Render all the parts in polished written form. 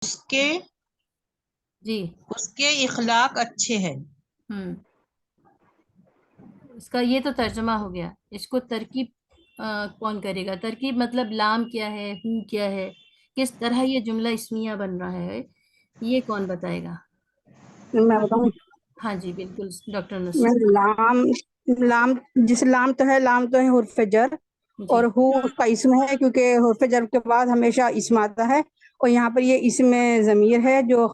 اس کے جی اس کے اخلاق اچھے ہیں. اس کا یہ تو ترجمہ ہو گیا. اس کو ترکیب کون کرے گا؟ ترکیب مطلب لام کیا ہے، ہو کیا ہے، کس طرح یہ جملہ اسمیہ بن رہا ہے، یہ کون بتائے گا؟ میں بتاؤں؟ ہاں جی بالکل ڈاکٹر میں نصر. لام لام تو ہے حرف جر، اور جی ہو اس کا اسم ہے کیونکہ حرف جر کے بعد ہمیشہ اسم آتا ہے، اور یہاں پر یہ اسم ضمیر ہے جو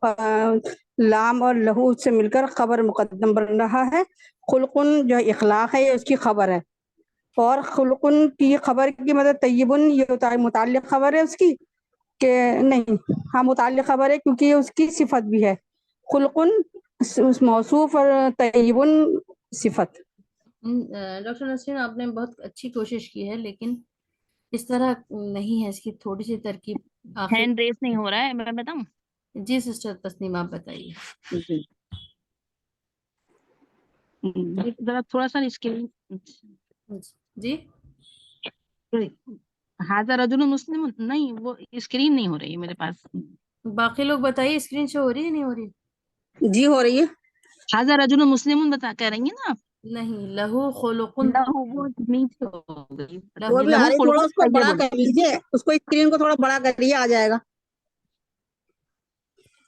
لام اور لہو سے مل کر خبر مقدم بن رہا ہے. خلقن جو اخلاق ہے یہ اس کی خبر ہے، اور خلقن کی خبر کی مطلب طیبن یہ متعلق خبر ہے اس کی کہ نہیں، ہاں متعلق خبر ہے کیونکہ یہ اس کی صفت بھی ہے. خلقن موصوف اور طیبن صفت. ڈاکٹر نسرین آپ نے بہت اچھی کوشش کی ہے، لیکن اس طرح نہیں ہے، اس کی تھوڑی سی ترکیب آخر. ہینڈ ریس نہیں ہو رہا ہے، میں بتاؤں؟ جی سسٹر تسنیم آپ بتائیے. ذرا تھوڑا سا اسکرین. جی حاضر رجل مسلم نہیں، وہ اسکرین نہیں ہو رہی ہے میرے پاس. باقی لوگ بتائیے اسکرین شو ہو رہی ہے نہیں ہو رہی؟ جی ہو رہی ہے. حاضر رجل مسلم کہہ رہی ہیں نا آپ؟ نہیں، لہو خلقن. وہ نیچے ہو گئی. وہ بھی آ لہو رہی، تھوڑا خلق اس کو بڑا طیب. کر لیجیے، اس کو اسکرین کو تھوڑا بڑا کر لیے، آ جائے گا.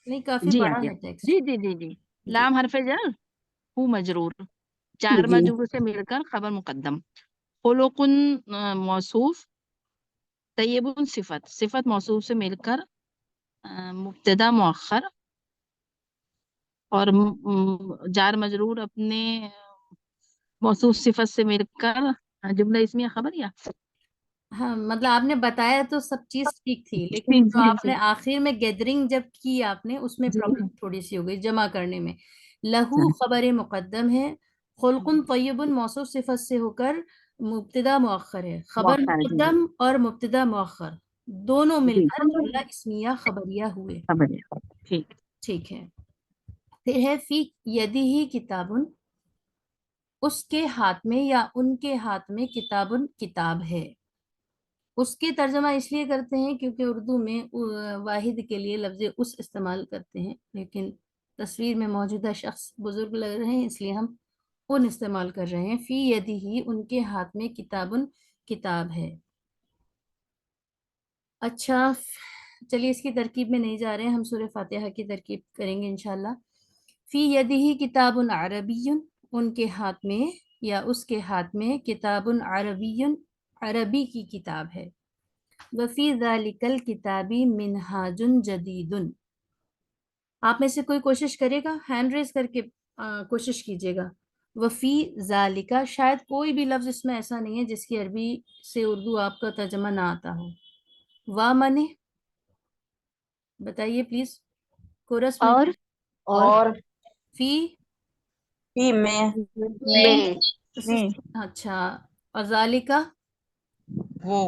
نہیں کافی جی بڑا آ گیا. ہے ٹیکسٹ. جی جی جی جی. لام حرف جر، ہو مجرور، چار جی مجرور سے مل کر خبر مقدم. خلقن موصوف، طیب صفت، صفت موصوف سے مل کر مبتدا مؤخر، اور جار مجرور اپنے موصوف صفت سے مل کر جملہ اسمیہ خبر. یا ہاں مطلب آپ نے بتایا تو سب چیز ٹھیک تھی، لیکن جو آپ نے آخر میں گیدرنگ جب کی آپ نے، اس میں پرابلم تھوڑی سی ہو گئی جمع کرنے میں. لہو خبر مقدم ہے، خلقن طیب موصوف صفت سے ہو کر مبتدا مؤخر ہے. خبر مقدم اور مبتدا مؤخر دونوں مل کر جملہ اسمیہ خبریہ ہوئے. ٹھیک ہے. پھر ہے فی یدہ کتابن، اس کے ہاتھ میں یا ان کے ہاتھ میں کتابن کتاب ہے. اس کے ترجمہ اس لیے کرتے ہیں کیونکہ اردو میں واحد کے لیے لفظ اس استعمال کرتے ہیں، لیکن تصویر میں موجودہ شخص بزرگ لگ رہے ہیں اس لیے ہم ان استعمال کر رہے ہیں. فی یدہ ان کے ہاتھ میں کتابن کتاب ہے. اچھا چلیے اس کی ترکیب میں نہیں جا رہے ہیں، ہم سورہ فاتحہ کی ترکیب کریں گے انشاءاللہ. فی یدہ کتاب عربی، ان کے ہاتھ میں یا اس کے ہاتھ میں کتاب عربی، عربی کی کتاب ہے. وفی ذالک الکتاب منہاج جدید. آپ میں سے کوئی کوشش کرے گا؟ ہینڈ ریز کر کے کوشش کیجیے گا. وفی ذالک، شاید کوئی بھی لفظ اس میں ایسا نہیں ہے جس کی عربی سے اردو آپ کا ترجمہ نہ آتا ہو. وا منے بتائیے پلیز کورس میں. اور فی فی میں اچھا، اور ذالکا وہ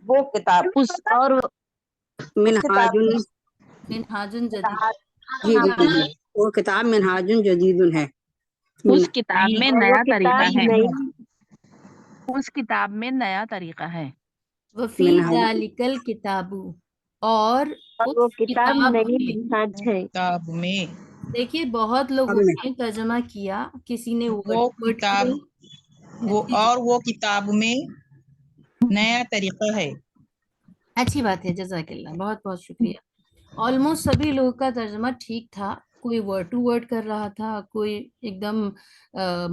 وہ کتاب اور منہاج. منہاج جدید. جی جی جی، وہ کتاب منہاج جدید ہے. اس کتاب میں نیا طریقہ ہے. نہیں، اس کتاب میں نیا طریقہ ہے. وفی ذالک الکتاب، اور اس کتاب میں. کتاب میں دیکھیے بہت لوگوں نے ترجمہ کیا، کسی نے وہ کتاب، وہ کتاب میں نیا طریقہ ہے. اچھی بات ہے، جزاک اللہ، بہت بہت شکریہ. آلموسٹ سبھی لوگوں کا ترجمہ ٹھیک تھا، کوئی ورڈ ٹو ورڈ کر رہا تھا، کوئی ایک دم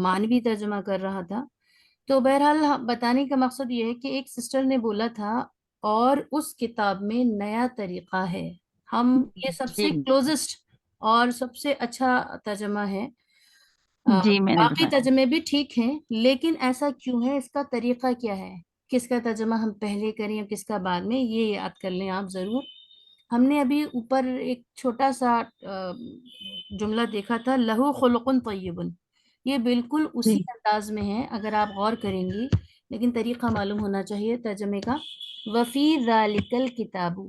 معنوی ترجمہ کر رہا تھا. تو بہرحال بتانے کا مقصد یہ ہے کہ ایک سسٹر نے بولا تھا اور اس کتاب میں نیا طریقہ ہے. ہم یہ سب سے کلوزسٹ اور سب سے اچھا ترجمہ ہے. جی میں نے باقی بتایا. ترجمے بھی ٹھیک ہیں، لیکن ایسا کیوں ہے؟ اس کا طریقہ کیا ہے؟ کس کا ترجمہ ہم پہلے کریں اور کس کا بعد میں، یہ یاد کر لیں آپ ضرور. ہم نے ابھی اوپر ایک چھوٹا سا جملہ دیکھا تھا، لہو خلق طیب، یہ بالکل اسی انداز میں ہے اگر آپ غور کریں گی، لیکن طریقہ معلوم ہونا چاہیے ترجمے کا. وفی ذالک الکتاب،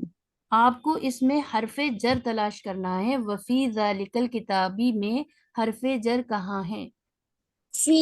آپ کو اس میں حرف جر تلاش کرنا ہے. وفی ذالک الکتابی میں حرف جر کہاں ہے؟ فی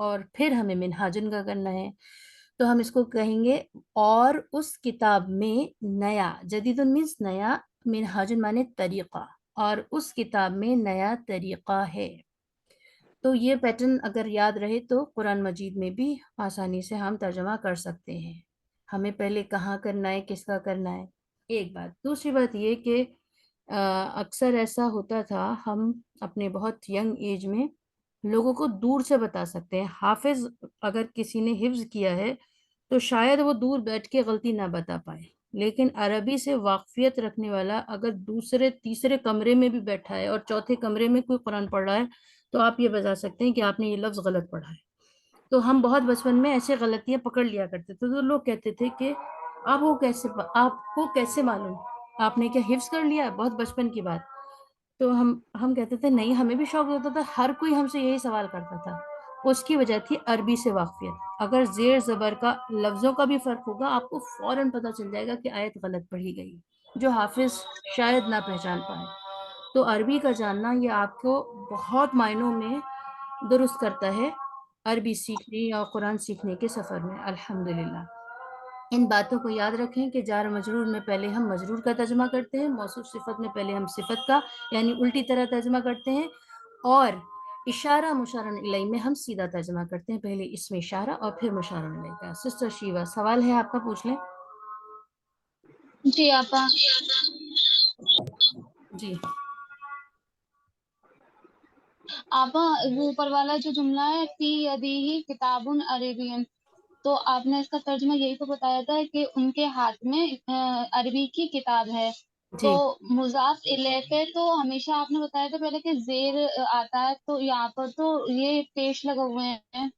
اور پھر ہمیں منہاجن کا کرنا ہے، تو ہم اس کو کہیں گے اور اس کتاب میں نیا، جدید مینس نیا، منہاجن مانے طریقہ، اور اس کتاب میں نیا طریقہ ہے. تو یہ پیٹرن اگر یاد رہے تو قرآن مجید میں بھی آسانی سے ہم ترجمہ کر سکتے ہیں. ہمیں پہلے کہاں کرنا ہے، کس کا کرنا ہے، ایک بات. دوسری بات یہ کہ اکثر ایسا ہوتا تھا، ہم اپنے بہت ینگ ایج میں لوگوں کو دور سے بتا سکتے ہیں. حافظ اگر کسی نے حفظ کیا ہے تو شاید وہ دور بیٹھ کے غلطی نہ بتا پائے، لیکن عربی سے واقفیت رکھنے والا اگر دوسرے تیسرے کمرے میں بھی بیٹھا ہے اور چوتھے کمرے میں کوئی قرآن پڑھ رہا ہے تو آپ یہ بتا سکتے ہیں کہ آپ نے یہ لفظ غلط پڑھا ہے. تو ہم بہت بچپن میں ایسے غلطیاں پکڑ لیا کرتے تھے، تو لوگ کہتے تھے کہ آپ کو کیسے معلوم، آپ نے کیا حفظ کر لیا؟ بہت بچپن کی بات. تو ہم کہتے تھے نہیں، ہمیں بھی شوق ہوتا تھا، ہر کوئی ہم سے یہی سوال کرتا تھا. اس کی وجہ تھی عربی سے واقفیت. اگر زیر زبر کا لفظوں کا بھی فرق ہوگا آپ کو فوراً پتہ چل جائے گا کہ آیت غلط پڑھی گئی، جو حافظ شاید نہ پہچان پائے. تو عربی کا جاننا یہ آپ کو بہت معنوں میں درست کرتا ہے عربی سیکھنے اور قرآن سیکھنے کے سفر میں. الحمدللہ ان باتوں کو یاد رکھیں کہ جار مجرور میں پہلے ہم مجرور کا ترجمہ کرتے ہیں، موصوف صفت میں پہلے ہم صفت کا یعنی الٹی طرح ترجمہ کرتے ہیں، اور اشارہ مشار الیہ میں ہم سیدھا ترجمہ کرتے ہیں، پہلے اسم اشارہ اور پھر مشار الیہ کا. سسٹر شیوا سوال ہے آپ کا، پوچھ لیں. جی آپا. جی آپا وہ اوپر والا جو جملہ ہے فی یدیہ کتاب عربی، تو آپ نے اس کا ترجمہ یہی تو بتایا تھا کہ ان کے ہاتھ میں عربی کی کتاب ہے. تو جی مضاف الیہ پہ تو ہمیشہ آپ نے بتایا تھا پہلے کہ زیر آتا ہے، تو یہاں پر تو یہ پیش لگے ہوئے ہیں.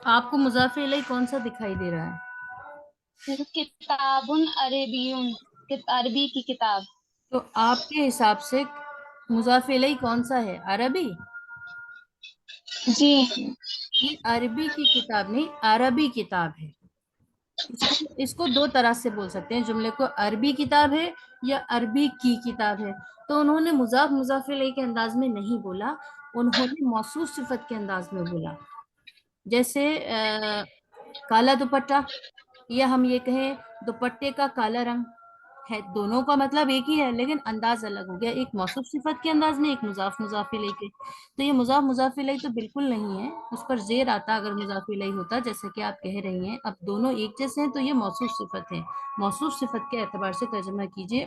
آپ کو مضاف الیہ کون سا دکھائی دے رہا ہے؟ کتاب عربی، عربی کی کتاب. تو آپ کے حساب سے مضاف الیہ کون سا ہے؟ عربی؟ جی یہ عربی کی کتاب نہیں، عربی کتاب ہے. اس کو دو طرح سے بول سکتے ہیں جملے کو، عربی کتاب ہے یا عربی کی کتاب ہے. تو انہوں نے مضاف الیہ کے انداز میں نہیں بولا، انہوں نے موصوف صفت کے انداز میں بولا. جیسے کالا دوپٹہ، یا ہم یہ کہیں دوپٹے کا کالا رنگ ہے، دونوں کا مطلب ایک ہی ہے لیکن انداز الگ ہو گیا، ایک موصوف صفت کے انداز میں، ایک مضاف الیہ کے. تو یہ مضاف الیہ تو بالکل نہیں ہے، اس پر زیر آتا اگر مضاف الیہ ہوتا جیسے کہ آپ کہہ رہی ہیں. اب دونوں ایک جیسے ہیں تو یہ موصوف صفت ہے. موصوف صفت کے اعتبار سے ترجمہ کیجئے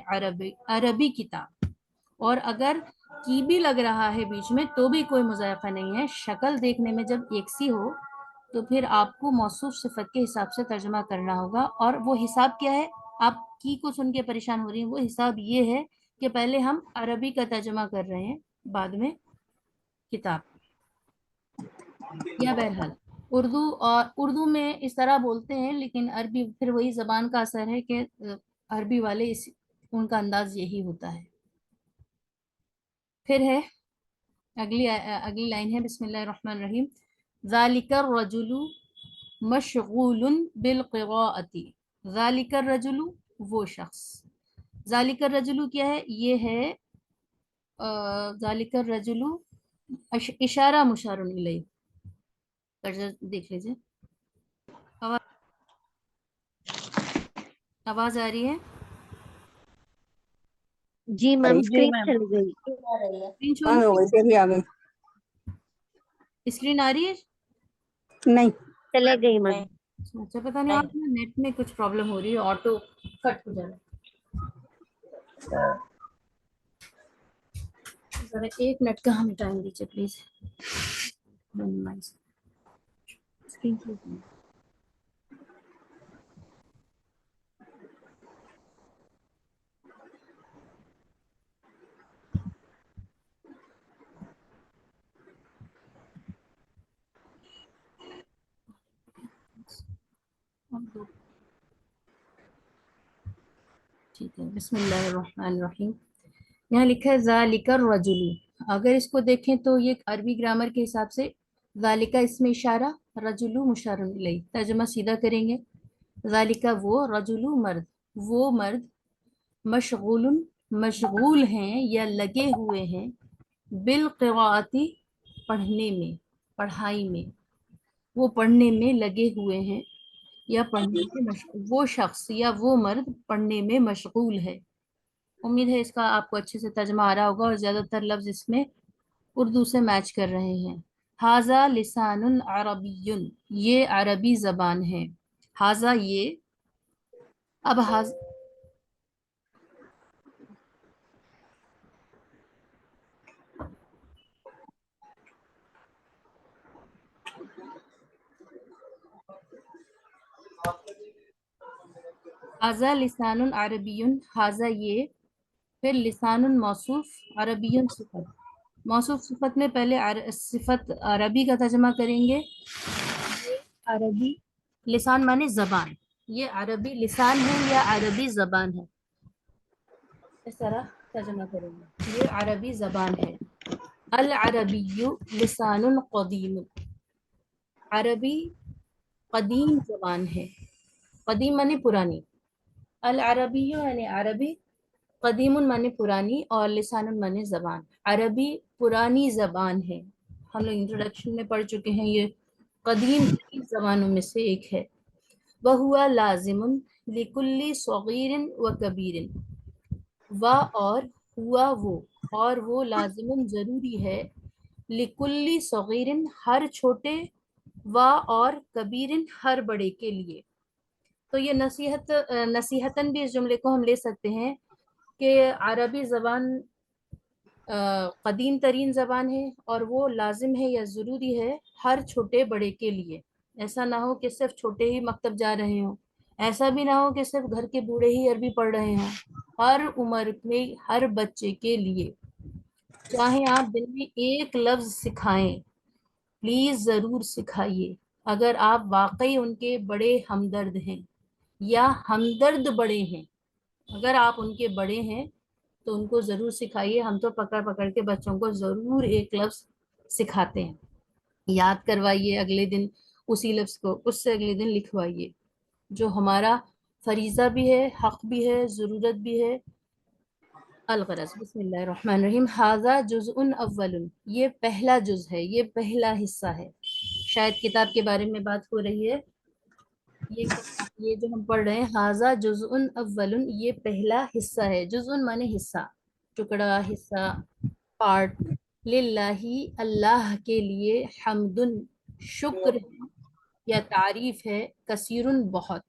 عربی کتاب. اور اگر کی بھی لگ رہا ہے بیچ میں تو بھی کوئی مضائقہ نہیں ہے، شکل دیکھنے میں جب ایک سی ہو تو پھر آپ کو موصوف صفت کے حساب سے ترجمہ کرنا ہوگا. اور وہ حساب کیا ہے؟ آپ کی کو سن کے پریشان ہو رہی ہیں، وہ حساب یہ ہے کہ پہلے ہم عربی کا ترجمہ کر رہے ہیں، بعد میں کتاب. یا بہرحال اردو میں اس طرح بولتے ہیں، لیکن عربی پھر وہی زبان کا اثر ہے کہ عربی والے ان کا انداز یہی ہوتا ہے. پھر ہے اگلی لائن ہے، بسم اللہ الرحمن الرحیم. ذالک الرجل مشغول بالقراءۃ. ذالک الرجل وہ شخص. ذالک الرجل کیا ہے؟ یہ ہے ذالک الرجل اشارہ مشار الیہ. دیکھ لیجیے، آواز آ رہی ہے؟ جی میم، جی اسکرین میم. چل گئی. اسکرین شو ہو گئی، پھر بھی آ گئی. اسکرین آ رہی ہے؟ نہیں. چلے گئی میم. اچھا، پتہ نہیں آپ نا نیٹ میں کچھ پرابلم ہو رہی ہے، آٹو کٹ ہو جا رہا ہے. ذرا 1 منٹ کا ہمیں ٹائم دیجیے پلیز. اسکرین شو ٹھیک ہے. بسم اللہ الرحمن الرحیم. یہاں لکھا ہے ذالک الرجل. اگر اس کو دیکھیں تو یہ عربی گرامر کے حساب سے ذالک اسم اشارہ، رجل مشار الیہ. ترجمہ سیدھا کریں گے، ذالک وہ، رجل مرد، وہ مرد، مشغول مشغول ہیں یا لگے ہوئے ہیں، بالقراءۃ پڑھنے میں، پڑھائی میں. وہ پڑھنے میں لگے ہوئے ہیں یا پڑھنے میں وہ شخص یا وہ مرد پڑھنے میں مشغول ہے. امید ہے اس کا آپ کو اچھے سے ترجمہ آ رہا ہوگا اور زیادہ تر لفظ اس میں اردو سے میچ کر رہے ہیں. ہاذا لسان عربی، یہ عربی زبان ہے. ہاذا یہ، اب ہاذا لسان عربی، ہاذا یہ، پھر لسان موصوف، عربی صفت. موصوف صفت میں پہلے صفت عربی کا ترجمہ کریں گے. عربی لسان مانے زبان، یہ عربی لسان ہے یا عربی زبان ہے، اس طرح ترجمہ کریں گے. یہ عربی زبان ہے. العربی لسان قدیم، عربی قدیم زبان ہے. قدیم مانے پرانی، العربی یعنی عربی، قدیم مانے پرانی، اور لسان مانے زبان. عربی پرانی زبان ہے. ہم لوگ انٹروڈکشن میں پڑھ چکے ہیں یہ قدیم زبانوں میں سے ایک ہے. وَهُوَ لَازِمٌ لِكُلِّ صَغِيرٍ وَكَبِيرٍ، اور ہوا وہ، اور وہ لازم ضروری ہے، لِكُلِّ صَغِيرٍ ہر چھوٹے، اور کبیر ہر بڑے کے لیے. تو یہ نصیحتاً بھی اس جملے کو ہم لے سکتے ہیں کہ عربی زبان قدیم ترین زبان ہے اور وہ لازم ہے یا ضروری ہے ہر چھوٹے بڑے کے لیے. ایسا نہ ہو کہ صرف چھوٹے ہی مکتب جا رہے ہوں، ایسا بھی نہ ہو کہ صرف گھر کے بوڑھے ہی عربی پڑھ رہے ہوں. ہر عمر میں ہر بچے کے لیے، چاہے آپ دن میں ایک لفظ سکھائیں، پلیز ضرور سکھائیے. اگر آپ واقعی ان کے بڑے ہمدرد ہیں یا ہمدرد بڑے ہیں، اگر آپ ان کے بڑے ہیں تو ان کو ضرور سکھائیے. ہم تو پکڑ پکڑ کے بچوں کو ضرور ایک لفظ سکھاتے ہیں، یاد کروائیے اگلے دن اسی لفظ کو، اس سے اگلے دن لکھوائیے، جو ہمارا فریضہ بھی ہے، حق بھی ہے، ضرورت بھی ہے. الغرض بسم اللہ الرحمن الرحیم. ھذا جزء اول، یہ پہلا جز ہے، یہ پہلا حصہ ہے. شاید کتاب کے بارے میں بات ہو رہی ہے. یہ جو ہم پڑھ رہے ہیں ھذا جزء اول، یہ پہلا حصہ ہے. جزء مانے حصہ، ٹکڑا، حصہ، پارٹ. للہ اللہ کے لیے، حمد شکر یا تعریف ہے، کثیر بہت.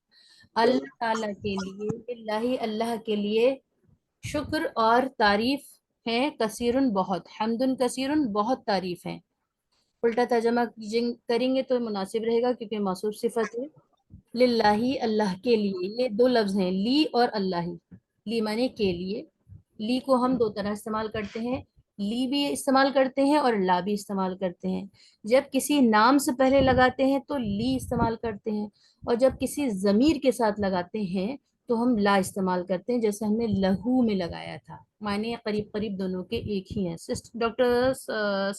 اللہ تعالیٰ کے لیے، للہ اللہ کے لیے شکر اور تعریف ہے، کثیر بہت. حمد کثیر بہت تعریف ہے. الٹا ترجمہ کریں گے تو مناسب رہے گا کیونکہ موصوف صفت ہے. للہ اللہ کے لیے، یہ دو لفظ ہیں، لی اور اللہ. لی مانے کے لیے. لی کو ہم دو طرح استعمال کرتے ہیں، لی بھی استعمال کرتے ہیں اور لا بھی استعمال کرتے ہیں. جب کسی نام سے پہلے لگاتے ہیں تو لی استعمال کرتے ہیں، اور جب کسی ضمیر کے ساتھ لگاتے ہیں تو ہم لا استعمال کرتے ہیں، جیسے ہم نے لہو میں لگایا تھا. معنی قریب قریب دونوں کے ایک ہی ہیں. ڈاکٹر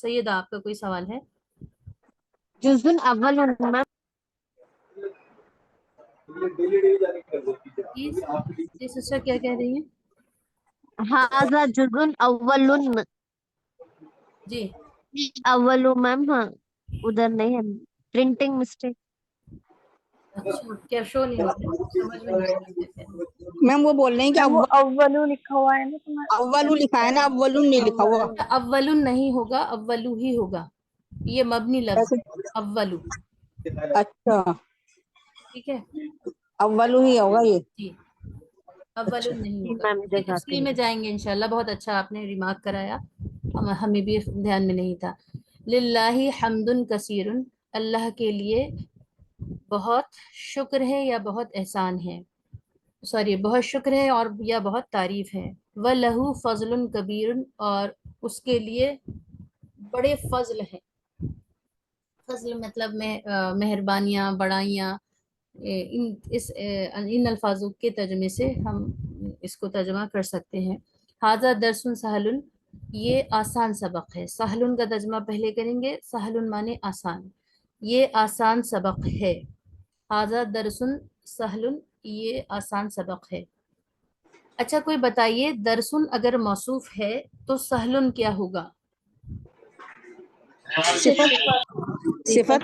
سیدہ، آپ کا کوئی سوال ہے؟ جزء اول جی سسٹر کیا کہہ رہی ہیں؟ ھذا جزء اول. جی اول میم، ہاں ادھر نہیں ہے، پرنٹنگ مسٹیک. اچھا، کیا شو نہیں ہو رہا ہے؟ سمجھ میں نہیں آ رہا کیا کہہ رہی ہیں. میم وہ بول رہے ہیں کہ وہ اولو لکھا ہوا ہے نا تمہارا، اولو لکھا ہے نا، اولون نہیں لکھا ہوا. اولن نہیں ہوگا، اولو ہی ہوگا. یہ مبنی لفظ ہے، اولو. اچھا، ٹھیک ہے اولو ہی ہوگا یہ. جی، اولن نہیں جی ہوگا. میم جزاک تفصیل میں اللہ. جائیں گے انشاءاللہ. بہت اچھا آپ نے ریمارک کرایا، ہمیں بھی دھیان میں نہیں تھا. للہ حمد کثیر، اللہ کے لیے بہت شکر ہے یا بہت احسان ہے، سوری بہت شکر ہے اور یا بہت تعریف ہے. وَلَهُ فضل کبیر، اور اس کے لیے بڑے فضل ہیں. فضل مطلب مہربانیاں، بڑائیاں. ان الفاظوں کے ترجمے سے ہم اس کو ترجمہ کر سکتے ہیں. ھذا درس سہل، یہ آسان سبق ہے. سہل کا ترجمہ پہلے کریں گے. سہل مانے آسان، یہ آسان سبق ہے. ھذا درس سہل، یہ آسان سبق ہے. اچھا کوئی بتائیے، درسن اگر موصوف ہے تو سہلن کیا ہوگا؟ صفت. صفت.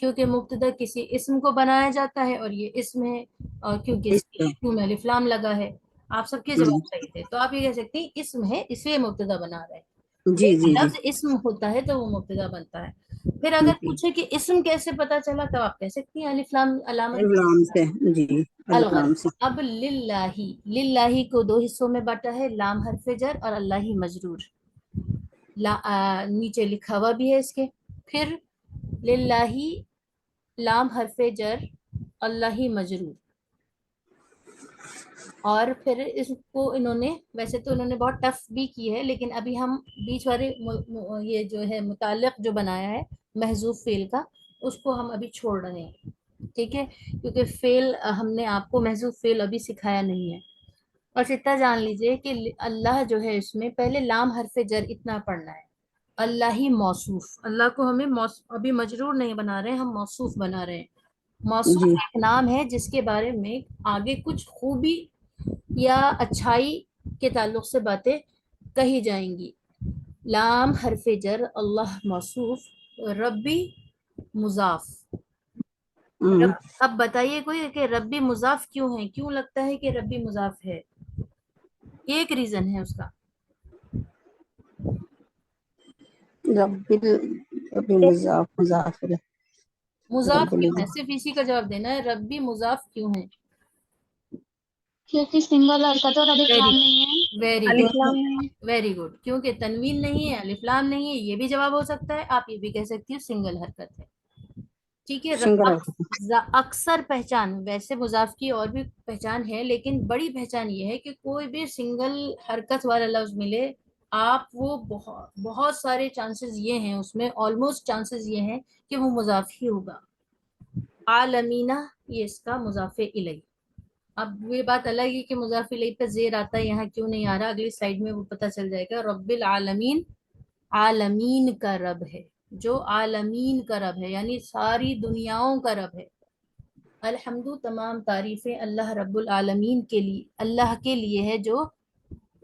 کیونکہ مبتدا کسی اسم کو بنایا جاتا ہے اور یہ اسم ہے، اور کیونکہ اس کے شروع میں الف لام لگا ہے. آپ سب کے جواب صحیح تھے. تو آپ یہ کہہ سکتے ہیں اسم ہے اس لیے مبتدا بنا رہا ہے. جی جی لفظ اسم ہوتا ہے تو وہ مبتدا بنتا ہے. پھر اگر پوچھے کہ اسم کیسے پتا چلا تو آپ کہہ سکتی ہیں الف لام علامت الفلام سے، جی الفلام الغرض. سے. اب للہ کو دو حصوں میں بانٹا ہے، لام حرف جر اور اللہ ہی مجرور. نیچے لکھا ہوا بھی ہے اس کے. پھر للہ لام حرف جر اللہ ہی مجرور. اور پھر اس کو انہوں نے، ویسے تو انہوں نے بہت ٹف بھی کی ہے، لیکن ابھی ہم بیچ والے یہ جو ہے متعلق جو بنایا ہے محذوف فعل کا، اس کو ہم ابھی چھوڑ رہے ہیں. ٹھیک ہے، کیونکہ فعل ہم نے آپ کو محذوف فعل ابھی سکھایا نہیں ہے. اور اتنا جان لیجئے کہ اللہ جو ہے اس میں پہلے لام حرف جر اتنا پڑھنا ہے. اللہ ہی موصوف، اللہ کو ہمیں ابھی مجرور نہیں بنا رہے ہیں، ہم موصوف بنا رہے ہیں. موصوف جی ایک نام ہے جس کے بارے میں آگے کچھ خوبی یا اچھائی کے تعلق سے باتیں کہی جائیں گی. لام حرف جر اللہ موصوف، ربی مضاف. اب بتائیے کوئی کہ ربی مضاف کیوں ہے، کیوں لگتا ہے کہ ربی مضاف ہے؟ ایک ریزن ہے اس کا. رب مضاف مضاف مضاف رب کیوں ہے، صرف اسی کا جواب دینا ہے. ربی مضاف کیوں ہے؟ کیونکہ سنگل حرکت اور الف لام نہیں ہے. ویری الف گڈ، لام نہیں ویری گڈ. کیونکہ تنوین نہیں ہے، الف لام نہیں ہے، یہ بھی جواب ہو سکتا ہے. آپ یہ بھی کہہ سکتی ہو سنگل حرکت ہے. ٹھیک ہے. سنگل. اکثر پہچان، ویسے مضاف کی اور بھی پہچان ہے، لیکن بڑی پہچان یہ ہے کہ کوئی بھی سنگل حرکت والا لفظ ملے، آپ وہ بہت سارے چانسز یہ ہیں، اس میں آلموسٹ چانسز یہ ہیں کہ وہ مضاف ہی ہوگا. عالمینہ یہ اس کا مضاف الیہ. اب یہ بات الگ ہے کہ مضاف الیہ پہ زیر آتا ہے، یہاں کیوں نہیں آ رہا، اگلی سلائیڈ میں وہ پتہ چل جائے گا. رب العالمین، عالمین کا رب ہے، جو عالمین کا رب ہے یعنی ساری دنیاؤں کا رب ہے. الحمد، تمام تعریفیں اللہ رب العالمین کے لیے، اللہ کے لیے ہے جو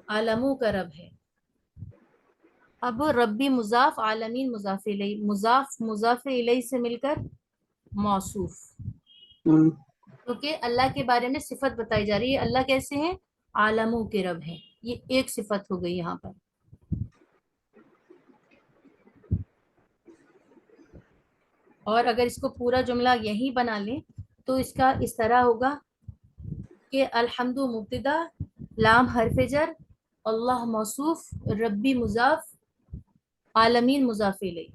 عالموں کا رب ہے. اب ربی مضاف، عالمین مضاف الیہ، مضاف مضاف الیہ سے مل کر موصوف، کیونکہ اللہ کے بارے میں صفت بتائی جا رہی ہے. اللہ کیسے ہیں؟ عالموں کے رب ہیں. یہ ایک صفت ہو گئی یہاں پر. اور اگر اس کو پورا جملہ یہی بنا لیں تو اس کا اس طرح ہوگا کہ الحمد مبتدا، لام حرف جر، اللہ موصوف، ربی مضاف، عالمین مضاف الیہ.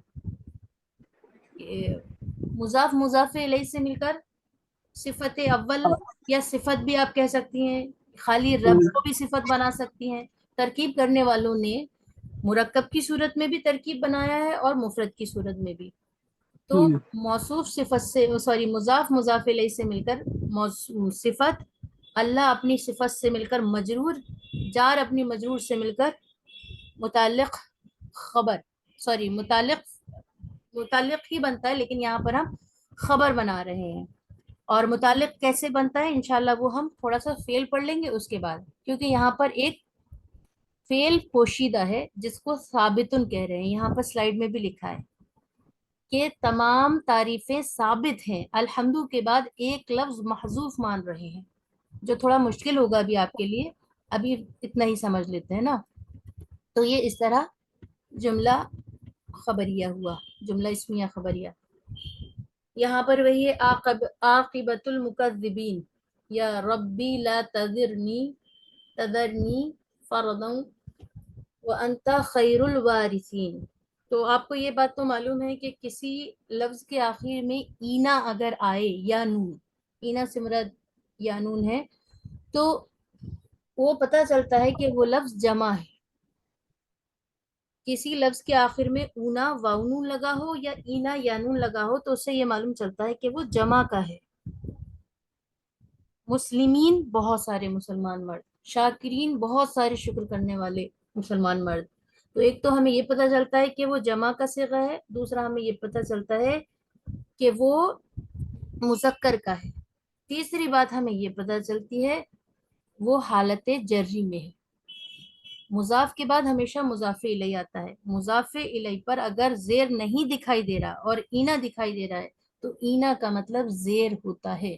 مضاف مضاف الیہ سے مل کر صفت اول، یا صفت بھی آپ کہہ سکتی ہیں، خالی رب کو بھی صفت بنا سکتی ہیں. ترکیب کرنے والوں نے مرکب کی صورت میں بھی ترکیب بنایا ہے اور مفرد کی صورت میں بھی. تو موصوف صفت سے، مضاف مضاف الیہ سے مل کر صفت، اللہ اپنی صفت سے مل کر مجرور، جار اپنی مجرور سے مل کر متعلق خبر، متعلق ہی بنتا ہے، لیکن یہاں پر ہم خبر بنا رہے ہیں. اور متعلق کیسے بنتا ہے انشاءاللہ وہ ہم تھوڑا سا فعل پڑھ لیں گے اس کے بعد، کیونکہ یہاں پر ایک فعل پوشیدہ ہے جس کو ثابتن کہہ رہے ہیں. یہاں پر سلائیڈ میں بھی لکھا ہے کہ تمام تعریفیں ثابت ہیں، الحمد کے بعد ایک لفظ محذوف مان رہے ہیں، جو تھوڑا مشکل ہوگا ابھی آپ کے لیے. ابھی اتنا ہی سمجھ لیتے ہیں نا. تو یہ اس طرح جملہ خبریہ ہوا، جملہ اسمیہ خبریہ. یہاں پر وہی ہے عاقبۃ المکذبین، یا ربی لا تذرنی فردا وانت خیر الوارثین. تو آپ کو یہ بات تو معلوم ہے کہ کسی لفظ کے آخر میں اینا اگر آئے یا نون، اینا سے مراد یا نون ہے، تو وہ پتہ چلتا ہے کہ وہ لفظ جمع ہے. کسی لفظ کے آخر میں اونا واؤنون لگا ہو یا اینا یانون لگا ہو تو اس سے یہ معلوم چلتا ہے کہ وہ جمع کا ہے. مسلمین بہت سارے مسلمان مرد، شاکرین بہت سارے شکر کرنے والے مسلمان مرد. تو ایک تو ہمیں یہ پتہ چلتا ہے کہ وہ جمع کا صیغہ ہے، دوسرا ہمیں یہ پتہ چلتا ہے کہ وہ مذکر کا ہے. تیسری بات ہمیں یہ پتہ چلتی ہے وہ حالت جری میں ہے. مضاف کے بعد ہمیشہ مضاف الیہ آتا ہے. مضاف الیہ پر اگر زیر نہیں دکھائی دے رہا اور اینا دکھائی دے رہا ہے تو اینا کا مطلب زیر ہوتا ہے،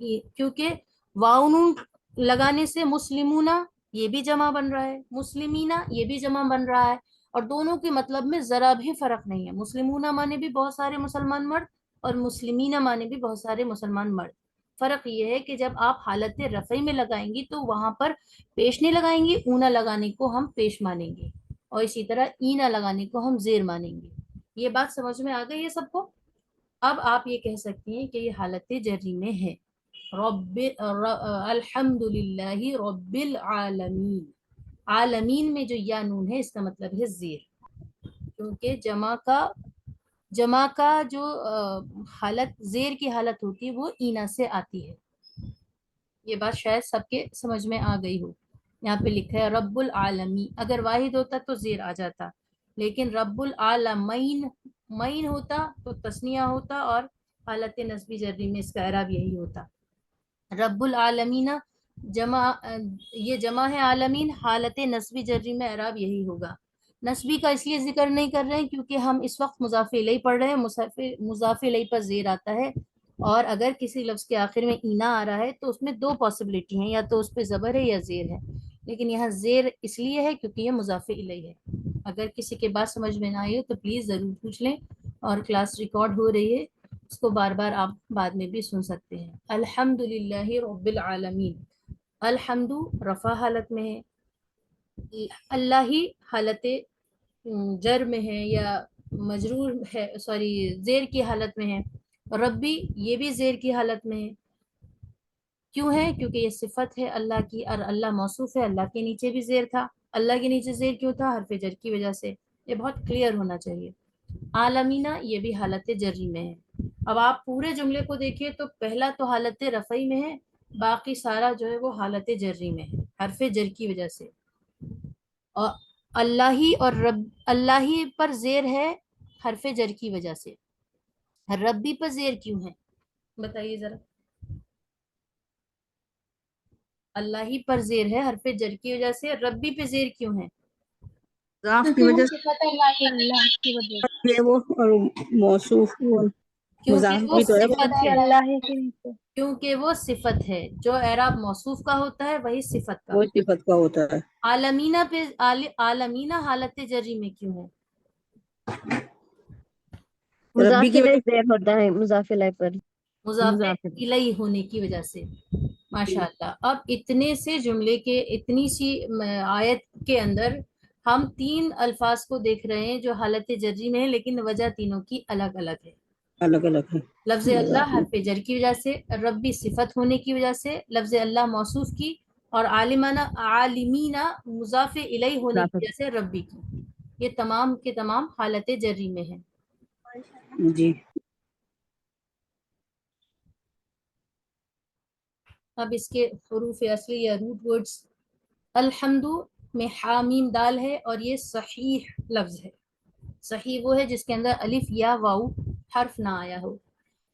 کیونکہ واو نون لگانے سے مسلمونہ یہ بھی جمع بن رہا ہے، مسلمینہ یہ بھی جمع بن رہا ہے، اور دونوں کے مطلب میں ذرا بھی فرق نہیں ہے. مسلمونہ مانے بھی بہت سارے مسلمان مرد اور مسلمینہ مانے بھی بہت سارے مسلمان مرد. فرق یہ ہے کہ جب آپ حالت رفعی میں لگائیں گی تو وہاں پر پیش نہیں لگائیں گی، اونا لگانے کو ہم پیش مانیں گے، اور اسی طرح اینا لگانے کو ہم زیر مانیں گے. یہ بات سمجھ میں آ گئی ہے سب کو؟ اب آپ یہ کہہ سکتی ہیں کہ یہ حالت جری میں ہے. الحمد للہ رب العالمین، عالمین میں جو یا نون ہے اس کا مطلب ہے زیر، کیونکہ جمع کا جو حالت زیر کی حالت ہوتی ہے وہ اینا سے آتی ہے. یہ بات شاید سب کے سمجھ میں آ گئی ہو. یہاں پہ لکھا ہے رب العالمین، اگر واحد ہوتا تو زیر آ جاتا، لیکن رب العالمین مین ہوتا تو تسنیہ ہوتا، اور حالت نصبی جری میں اس کا اعراب یہی ہوتا. رب العالمین جمع، یہ جمع ہے عالمین، حالت نصبی جری میں اعراب یہی ہوگا. نصبی کا اس لیے ذکر نہیں کر رہے ہیں کیونکہ ہم اس وقت مضاف الیہ پڑھ رہے ہیں، مضاف الیہ پر زیر آتا ہے، اور اگر کسی لفظ کے آخر میں اینا آ رہا ہے تو اس میں دو پاسبلٹی ہیں، یا تو اس پہ زبر ہے یا زیر ہے، لیکن یہاں زیر اس لیے ہے کیونکہ یہ مضاف الیہ ہے. اگر کسی کے بات سمجھ میں نہ آئی ہو تو پلیز ضرور پوچھ لیں، اور کلاس ریکارڈ ہو رہی ہے، اس کو بار بار آپ بعد میں بھی سن سکتے ہیں. الحمد للہ رب العالمین، الحمد رفع حالت میں ہے، اللہ ہی حالت جر میں ہے یا مجرور ہے، سوری زیر کی حالت میں ہے، ربی یہ بھی زیر کی حالت میں ہے. کیوں ہے؟ کیونکہ یہ صفت ہے اللہ کی، اور اللہ موصوف ہے، اللہ کے نیچے بھی زیر تھا. اللہ کے نیچے زیر کیوں تھا؟ حرف جر کی وجہ سے. یہ بہت کلیئر ہونا چاہیے. عالمینہ یہ بھی حالت جری میں ہے. اب آپ پورے جملے کو دیکھیں تو پہلا تو حالت رفعی میں ہے، باقی سارا جو ہے وہ حالت جری میں ہے، حرف جر کی وجہ سے. اور اللہ ہی اور رب، اللہ ہی پر زیر ہے حرف جر کی وجہ سے. ربی پر زیر کیوں ہے بتائیے ذرا؟ اللہ ہی پر زیر ہے حرف جر کی وجہ سے، ربی پہ زیر کیوں ہے؟ مضاف کی وجہ صفت اللہ کی وجہ سے ہے وہ، اور موصوف کیونکہ مضاف وہ بھی تو ہے وہ. صفت ہے، اللہ کے نیچے. کیونکہ وہ صفت ہے، جو اعراب موصوف کا ہوتا ہے وہی صفت کا. وہ صفت کا ہوتا ہے. عالمینہ پہ عالمینہ حالت جری میں کیوں ہے؟ ربی مضاف کی الیہ وجہ زیر ہوتا ہے مضاف الیہ پر. مضاف الیہ ہونے کی وجہ سے. ماشاء اللہ. اب اتنے سے جملے کے، اتنی سی آیت کے اندر ہم 3 الفاظ کو دیکھ رہے ہیں جو حالت جری میں ہیں، لیکن وجہ تینوں کی الگ الگ ہے. الگ الگ ہے. لفظ اللہ حرف جر کی وجہ سے، ربی صفت ہونے کی وجہ سے، لفظ اللہ موصوف کی، اور عالمینہ مضاف الیہ ہونے کی وجہ سے ربی کی. یہ تمام کے تمام حالت جری میں ہیں. جی. اب اس کے حروف اصلی یا روٹ ورڈز، الحمد میں حامیم دال ہے، اور یہ صحیح لفظ ہے. صحیح وہ ہے جس کے اندر الف یا واو حرف نہ آیا ہو.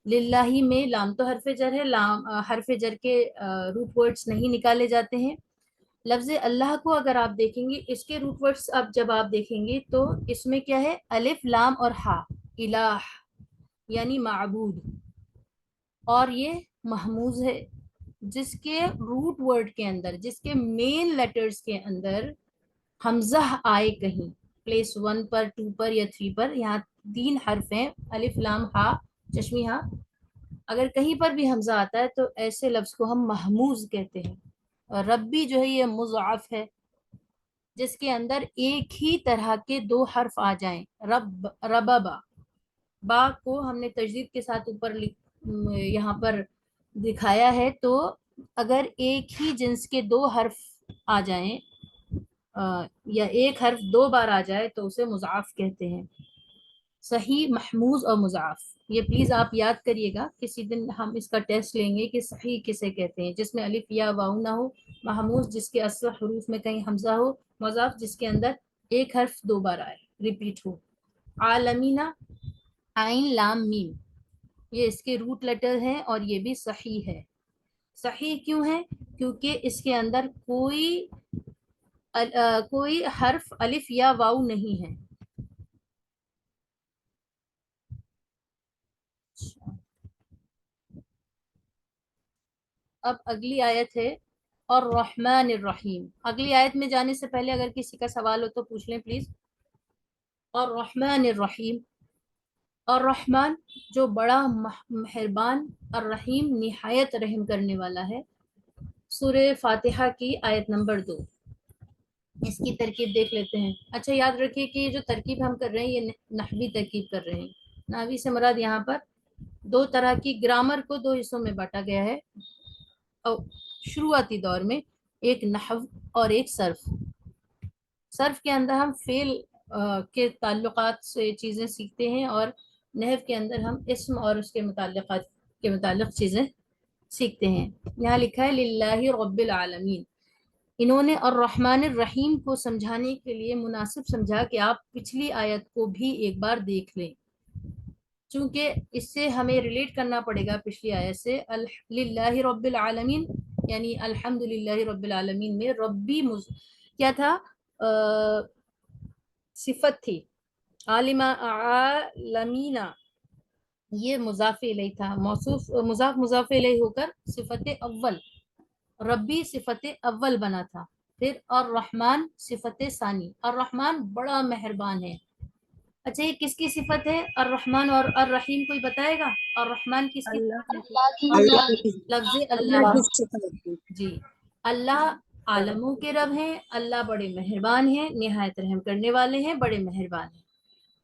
للہ میں لام تو حرف جر ہے، لام حرف جر کے روٹ ورڈز نہیں نکالے جاتے ہیں. لفظ اللہ کو اگر آپ دیکھیں گے، اس کے روٹ ورڈز اب جب آپ دیکھیں گے تو اس میں کیا ہے؟ الف لام اور ہا، الہ یعنی معبود، اور یہ محموز ہے، جس کے روٹ ورڈ کے اندر، جس کے مین لیٹرز کے اندر حمزہ آئے کہیں، پلیس 1 پر 2 پر یا 3 پر، یہاں 3 حرف ہیں الف لام ہا چشمی ہا، اگر کہیں پر بھی حمزہ آتا ہے تو ایسے لفظ کو ہم محموز کہتے ہیں. اور ربی جو ہے یہ مضاعف ہے، جس کے اندر ایک ہی طرح کے 2 حرف آ جائیں. ربابا، با کو ہم نے تجدید کے ساتھ اوپر یہاں پر دکھایا ہے، تو اگر ایک ہی جنس کے 2 حرف آ جائیں یا ایک حرف 2 بار آ جائے تو اسے مضاعف کہتے ہیں. صحیح، محموز اور مضاعف، یہ پلیز آپ یاد کریے گا. کسی دن ہم اس کا ٹیسٹ لیں گے کہ صحیح کسے کہتے ہیں، جس میں الف یا واو نہ ہو، محموز جس کے اصل حروف میں کہیں حمزہ ہو، مضاعف جس کے اندر ایک حرف 2 بار آئے، ریپیٹ ہو. عالمینہ عین لام میم، یہ اس کے روٹ لیٹر ہیں، اور یہ بھی صحیح ہے. صحیح کیوں ہے؟ کیونکہ اس کے اندر کوئی حرف الف یا واو نہیں ہے. اب اگلی آیت ہے الرحمن الرحیم. اگلی آیت میں جانے سے پہلے اگر کسی کا سوال ہو تو پوچھ لیں پلیز. الرحمن الرحیم. الرحمن جو بڑا مہربان، الرحیم نہایت رحم کرنے والا ہے. سورہ فاتحہ کی آیت نمبر 2. اس کی ترکیب دیکھ لیتے ہیں. اچھا یاد رکھیے کہ یہ جو ترکیب ہم کر رہے ہیں یہ نحوی ترکیب کر رہے ہیں. نحوی سے مراد یہاں پر دو طرح کی گرامر کو دو حصوں میں بانٹا گیا ہے شروعاتی دور میں، ایک نحو اور ایک صرف. صرف کے اندر ہم فعل کے تعلقات سے چیزیں سیکھتے ہیں، اور نحو کے اندر ہم اسم اور اس کے متعلقات کے متعلق چیزیں سیکھتے ہیں. یہاں لکھا ہے للہ رب العالمین. انہوں نے الرحمن الرحیم کو سمجھانے کے لیے مناسب سمجھا کہ آپ پچھلی آیت کو بھی ایک بار دیکھ لیں، چونکہ اس سے ہمیں ریلیٹ کرنا پڑے گا پچھلی آیت سے. للہ رب العالمین یعنی الحمد للہ رب العالمین میں ربی کیا تھا؟ صفت تھی. عالمین یہ مضاف الیہ تھا، موصوف مضاف الیہ ہو کر صفت اول. ربی صفت اول بنا تھا. پھر الرحمن صفت ثانی. الرحمن بڑا مہربان ہے. اچھا یہ کس کی صفت ہے الرحمن اور الرحیم؟ کوئی بتائے گا الرحمن کس کی؟ اللہ کی لفظ اللہ اللہ. کی صفت. جی اللہ عالموں کے رب ہیں، اللہ بڑے مہربان ہیں، نہایت رحم کرنے والے ہیں، بڑے مہربان ہیں.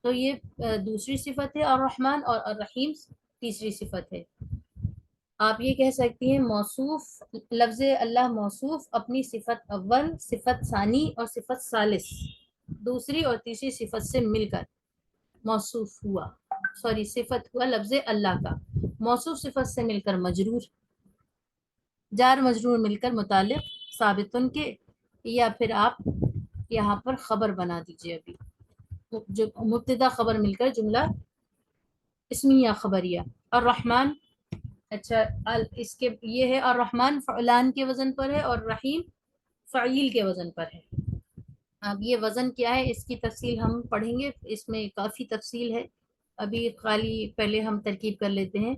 تو یہ دوسری صفت ہے الرحمن، اور الرحیم تیسری صفت ہے. آپ یہ کہہ سکتی ہیں موصوف لفظ اللہ موصوف اپنی صفت اول، صفت ثانی اور صفت ثالث دوسری اور تیسری صفت سے مل کر موصوف ہوا. صفت ہوا لفظ اللہ کا. موصوف صفت سے مل کر مجرور، جار مجرور مل کر متعلق ثابتن کے، یا پھر آپ یہاں پر خبر بنا دیجئے. ابھی جو مبتدا خبر مل کر جملہ اسمیہ خبریہ. الرحمن اچھا اس کے یہ ہے الرحمن فعلان کے وزن پر ہے اور رحیم فعیل کے وزن پر ہے. اب یہ وزن کیا ہے اس کی تفصیل ہم پڑھیں گے، اس میں کافی تفصیل ہے. ابھی خالی پہلے ہم ترکیب کر لیتے ہیں.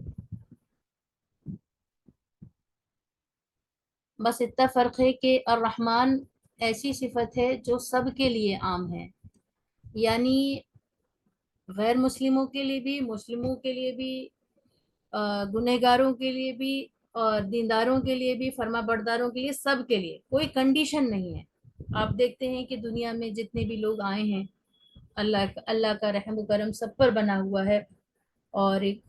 بس اتنا فرق ہے کہ الرحمن ایسی صفت ہے جو سب کے لیے عام ہے، یعنی غیر مسلموں کے لیے بھی، مسلموں کے لیے بھی، گنہگاروں کے لیے بھی، اور دینداروں کے لیے بھی، فرما برداروں کے لیے، سب کے لیے کوئی کنڈیشن نہیں ہے. آپ دیکھتے ہیں کہ دنیا میں جتنے بھی لوگ آئے ہیں اللہ کا رحم و کرم سب پر بنا ہوا ہے. اور ایک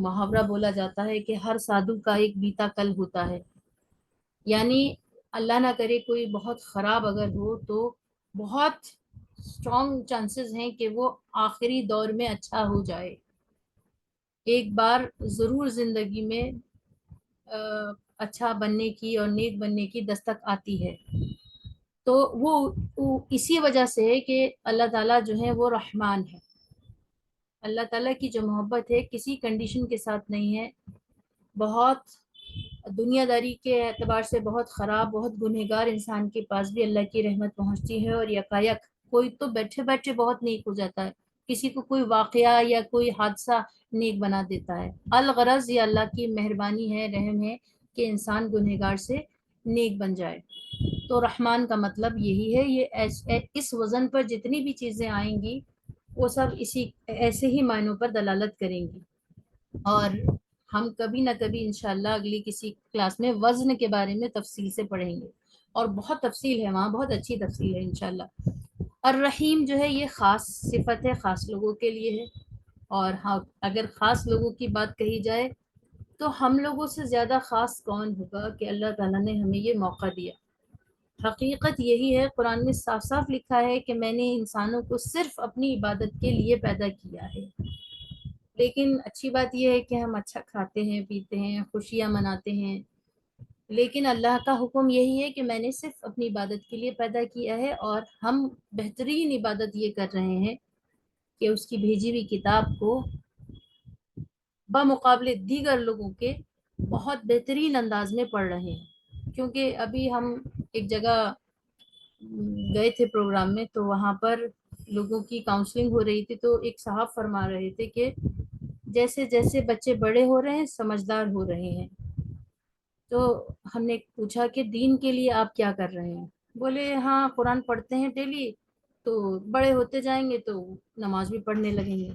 محاورہ بولا جاتا ہے کہ ہر سادھو کا ایک بیتا کل ہوتا ہے، یعنی اللہ نہ کرے کوئی بہت خراب اگر ہو تو بہت اسٹرانگ چانسز ہیں کہ وہ آخری دور میں اچھا ہو جائے. ایک بار ضرور زندگی میں اچھا بننے کی اور نیک بننے کی دستک آتی ہے. تو وہ اسی وجہ سے ہے کہ اللہ تعالیٰ جو ہے وہ رحمان ہے. اللہ تعالیٰ کی جو محبت ہے کسی کنڈیشن کے ساتھ نہیں ہے. بہت دنیا داری کے اعتبار سے بہت خراب، بہت گنہگار انسان کے پاس بھی اللہ کی رحمت پہنچتی ہے، اور یکایک کوئی تو بیٹھے بیٹھے بہت نیک ہو جاتا ہے، کسی کو کوئی واقعہ یا کوئی حادثہ نیک بنا دیتا ہے. الغرض یہ اللہ کی مہربانی ہے، رحم ہے کہ انسان گنہگار سے نیک بن جائے. تو رحمان کا مطلب یہی ہے. یہ اس وزن پر جتنی بھی چیزیں آئیں گی وہ سب ایسے ہی معنوں پر دلالت کریں گی. اور ہم کبھی نہ کبھی انشاءاللہ اگلی کسی کلاس میں وزن کے بارے میں تفصیل سے پڑھیں گے، اور بہت تفصیل ہے وہاں، بہت اچھی تفصیل ہے انشاءاللہ. الرحیم جو ہے یہ خاص صفت ہے، خاص لوگوں کے لیے ہے. اور ہاں اگر خاص لوگوں کی بات کہی جائے تو ہم لوگوں سے زیادہ خاص کون ہوگا کہ اللہ تعالیٰ نے ہمیں یہ موقع دیا. حقیقت یہی ہے، قرآن میں صاف صاف لکھا ہے کہ میں نے انسانوں کو صرف اپنی عبادت کے لیے پیدا کیا ہے. لیکن اچھی بات یہ ہے کہ ہم اچھا کھاتے ہیں، پیتے ہیں، خوشیاں مناتے ہیں، لیکن اللہ کا حکم یہی ہے کہ میں نے صرف اپنی عبادت کے لیے پیدا کیا ہے. اور ہم بہترین عبادت یہ کر رہے ہیں کہ اس کی بھیجی ہوئی کتاب کو بمقابلے دیگر لوگوں کے بہت بہترین انداز میں پڑھ رہے ہیں. کیونکہ ابھی ہم ایک جگہ گئے تھے پروگرام میں، تو وہاں پر لوگوں کی کاؤنسلنگ ہو رہی تھی، تو ایک صاحب فرما رہے تھے کہ جیسے جیسے بچے بڑے ہو رہے ہیں سمجھدار ہو رہے ہیں. تو ہم نے پوچھا کہ دین کے لیے آپ کیا کر رہے ہیں؟ بولے ہاں قرآن پڑھتے ہیں ڈیلی، تو بڑے ہوتے جائیں گے تو نماز بھی پڑھنے لگیں گے۔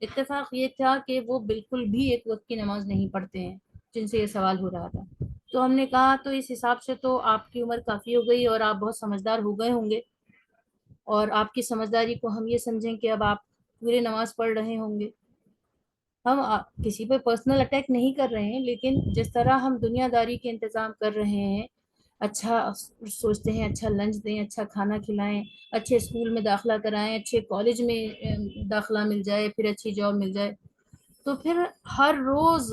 اتفاق یہ تھا کہ وہ بالکل بھی ایک وقت کی نماز نہیں پڑھتے ہیں جن سے یہ سوال ہو رہا تھا۔ تو ہم نے کہا تو اس حساب سے تو آپ کی عمر کافی ہو گئی اور آپ بہت سمجھدار ہو گئے ہوں گے، اور آپ کی سمجھداری کو ہم یہ سمجھیں کہ اب آپ پورے نماز پڑھ رہے ہوں گے۔ ہم کسی پہ پرسنل اٹیک نہیں کر رہے ہیں، لیکن جس طرح ہم دنیا داری کے انتظام کر رہے ہیں، اچھا سوچتے ہیں اچھا لنچ دیں، اچھا کھانا کھلائیں، اچھے اسکول میں داخلہ کرائیں، اچھے کالج میں داخلہ مل جائے، پھر اچھی جاب مل جائے، تو پھر ہر روز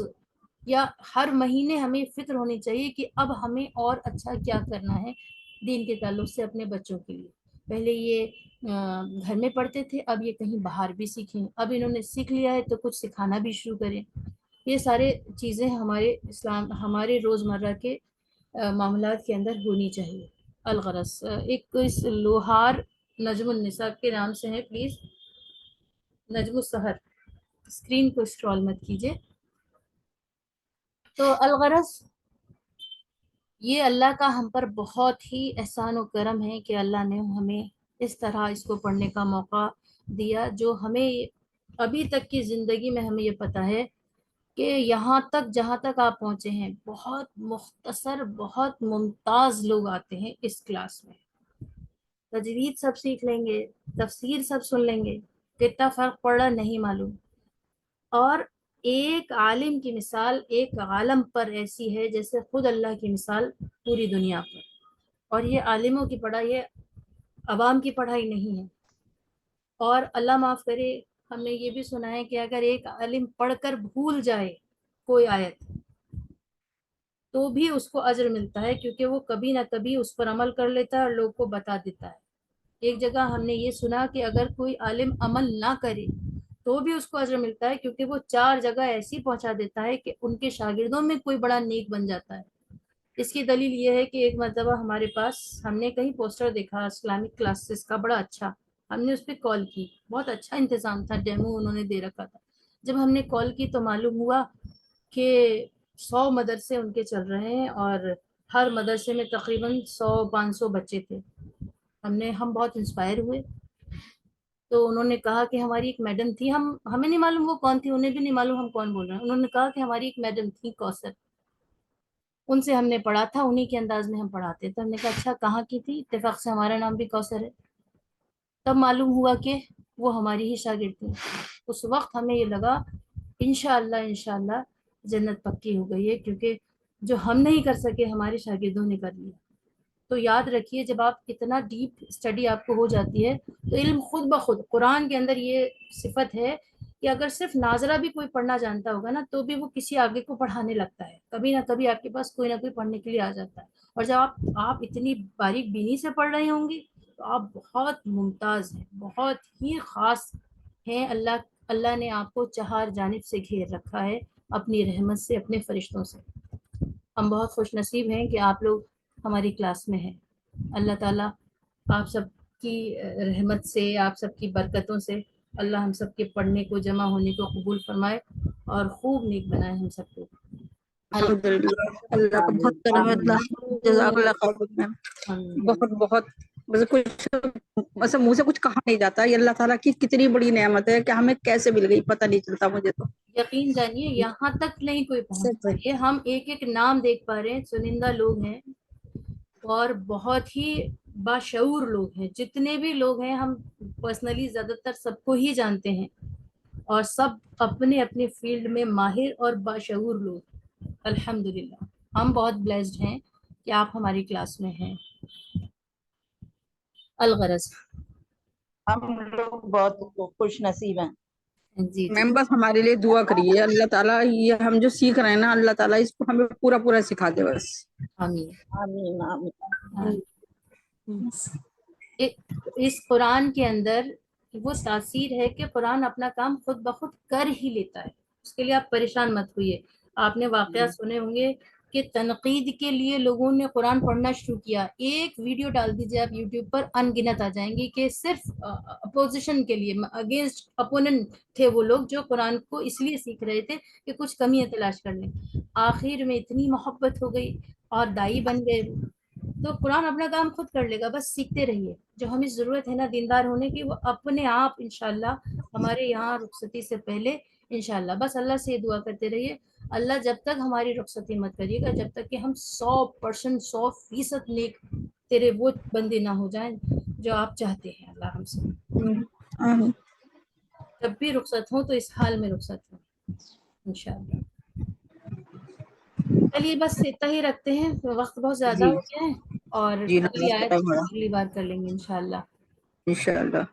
یا ہر مہینے ہمیں فکر ہونی چاہیے کہ اب ہمیں اور اچھا کیا کرنا ہے دین کے تعلق سے اپنے بچوں کے لیے۔ پہلے یہ گھر میں پڑھتے تھے، اب یہ کہیں باہر بھی سیکھیں، اب انہوں نے سیکھ لیا ہے تو کچھ سکھانا بھی شروع کریں۔ یہ سارے چیزیں ہمارے روزمرہ کے معاملات کے اندر ہونی چاہیے۔ الغرض ایک اس لوہار نجم النساء کے نام سے ہے، پلیز نجم السحر، اسکرین کو اسکرول مت کیجیے۔ تو الغرض یہ اللہ کا ہم پر بہت ہی احسان و کرم ہے کہ اللہ نے ہمیں اس طرح اس کو پڑھنے کا موقع دیا، جو ہمیں ابھی تک کی زندگی میں ہمیں یہ پتہ ہے کہ یہاں تک جہاں تک آپ پہنچے ہیں بہت مختصر بہت ممتاز لوگ آتے ہیں اس کلاس میں، تجوید سب سیکھ لیں گے، تفسیر سب سن لیں گے، کتنا فرق پڑ رہا نہیں معلوم، اور ایک عالم کی مثال ایک عالم پر ایسی ہے جیسے خود اللہ کی مثال پوری دنیا پر۔ اور یہ عالموں کی پڑھائی ہے، عوام کی پڑھائی نہیں ہے۔ اور اللہ معاف کرے، ہم نے یہ بھی سنا ہے کہ اگر ایک عالم پڑھ کر بھول جائے کوئی آیت تو بھی اس کو اجر ملتا ہے، کیونکہ وہ کبھی نہ کبھی اس پر عمل کر لیتا ہے اور لوگ کو بتا دیتا ہے۔ ایک جگہ ہم نے یہ سنا کہ اگر کوئی عالم عمل نہ کرے تو بھی اس کو اجر ملتا ہے، کیونکہ وہ 4 جگہ ایسی پہنچا دیتا ہے کہ ان کے شاگردوں میں کوئی بڑا نیک بن جاتا ہے۔ اس کی دلیل یہ ہے کہ ایک مرتبہ ہمارے پاس ہم نے کہیں پوسٹر دیکھا اسلامک کلاسز کا بڑا اچھا، ہم نے اس پہ کال کی، بہت اچھا انتظام تھا، ڈیمو انہوں نے دے رکھا تھا۔ جب ہم نے کال کی تو معلوم ہوا کہ 100 مدرسے ان کے چل رہے ہیں اور ہر مدرسے میں تقریباً 100-500 بچے تھے۔ ہم بہت انسپائر ہوئے۔ تو انہوں نے کہا کہ ہماری ایک میڈم تھی، ہمیں نہیں معلوم وہ کون تھی، انہیں بھی نہیں معلوم ہم کون بول رہے ہیں۔ انہوں نے کہا کہ ہماری ایک میڈم تھی کوثر، ان سے ہم نے پڑھا تھا، انہی کے انداز میں ہم پڑھاتے تھے۔ ہم نے کہا اچھا کہاں کی تھی؟ اتفاق سے ہمارا نام بھی کوثر ہے۔ تب معلوم ہوا کہ وہ ہماری ہی شاگرد تھی۔ اس وقت ہمیں یہ لگا انشاءاللہ جنت پکی ہو گئی ہے، کیونکہ جو ہم نہیں کر سکے ہمارے شاگردوں نے کر لیا۔ تو یاد رکھیے جب آپ اتنا ڈیپ اسٹڈی آپ کو ہو جاتی ہے تو علم خود بخود، قرآن کے اندر یہ صفت ہے کہ اگر صرف ناظرہ بھی کوئی پڑھنا جانتا ہوگا نا تو بھی وہ کسی آگے کو پڑھانے لگتا ہے، کبھی نہ کبھی آپ کے پاس کوئی نہ کوئی پڑھنے کے لیے آ جاتا ہے۔ اور جب آپ اتنی باریک بینی سے پڑھ رہے ہوں گی تو آپ بہت ممتاز ہیں، بہت ہی خاص ہیں۔ اللہ نے آپ کو 4 جانب سے گھیر رکھا ہے اپنی رحمت سے، اپنے فرشتوں سے۔ ہم بہت خوش نصیب ہیں کہ آپ لوگ ہماری کلاس میں ہیں۔ اللہ تعالیٰ آپ سب کی رحمت سے، آپ سب کی برکتوں سے اللہ ہم سب کے پڑھنے کو، جمع ہونے کو قبول فرمائے اور خوب نیک بنائے ہم سب کو۔ الحمدللہ، اللہ کا بہت کرم ہے، اللہ جزاک اللہ خیر میم، بہت بہت بس کچھ ایسا منہ سے کچھ کہا نہیں جاتا، یہ اللہ تعالیٰ کی کتنی بڑی نعمت ہے کہ ہمیں کیسے مل گئی پتہ نہیں چلتا مجھے تو۔ یقین جانیے یہاں تک نہیں کوئی پہنچ پا رہی ہے، ہم ایک ایک نام دیکھ پا رہے ہیں، چنندہ لوگ ہیں اور بہت ہی باشعور لوگ ہیں۔ جتنے بھی لوگ ہیں ہم پرسنلی زیادہ تر سب کو ہی جانتے ہیں، اور سب اپنے اپنے فیلڈ میں ماہر اور باشعور لوگ۔ الحمدللہ ہم بہت بلیسڈ ہیں کہ آپ ہماری کلاس میں ہیں۔ الغرض ہم لوگ بہت خوش نصیب ہیں۔ جی میم بس ہمارے لیے دعا کریے، اللہ تعالیٰ یہ ہم جو سیکھ رہے ہیں نا اللہ تعالیٰ اس کو ہمیں پورا پورا سکھا دے بس۔ آمین۔ آمین آمین۔ اس قرآن کے اندر وہ تاثیر ہے کہ قرآن اپنا کام خود بخود کر ہی لیتا ہے، اس کے لیے آپ پریشان مت ہوئیے۔ آپ نے واقعہ سنے ہوں گے کہ تنقید کے لیے لوگوں نے قرآن پڑھنا شروع کیا. ایک ویڈیو ڈال دیجیے آپ یوٹیوب پر، ان گنت آ جائیں گی کہ صرف اپوزیشن کے لیے، اگینسٹ اپوننٹ تھے وہ لوگ جو قرآن کو اس لیے سیکھ رہے تھے کہ کچھ کمیاں تلاش کر لیں. آخر میں اتنی محبت ہو گئی اور دائی بن گئے. تو قرآن اپنا کام خود کر لے گا، بس سیکھتے رہیے. جو ہمیں ضرورت ہے نا دیندار ہونے کی، وہ اپنے آپ انشاءاللہ ہمارے یہاں رخصتی سے پہلے انشاءاللہ. بس اللہ سے یہ دعا کرتے رہیے، اللہ جب تک ہماری رخصتی مت کریے گا جب تک کہ ہم 100% 100% نیک تیرے وہ بندے نہ ہو جائیں جو آپ چاہتے ہیں. اللہ ہم سے آمین. جب بھی رخصت ہوں تو اس حال میں رخصت ہوں انشاءاللہ. چلیے بس اتنا ہی رکھتے ہیں، وقت بہت زیادہ جی ہو گیا ہے، اور جی اگلی نماز آیت ختم ہو رہا اگلی بار کر لیں گے انشاءاللہ. انشاءاللہ.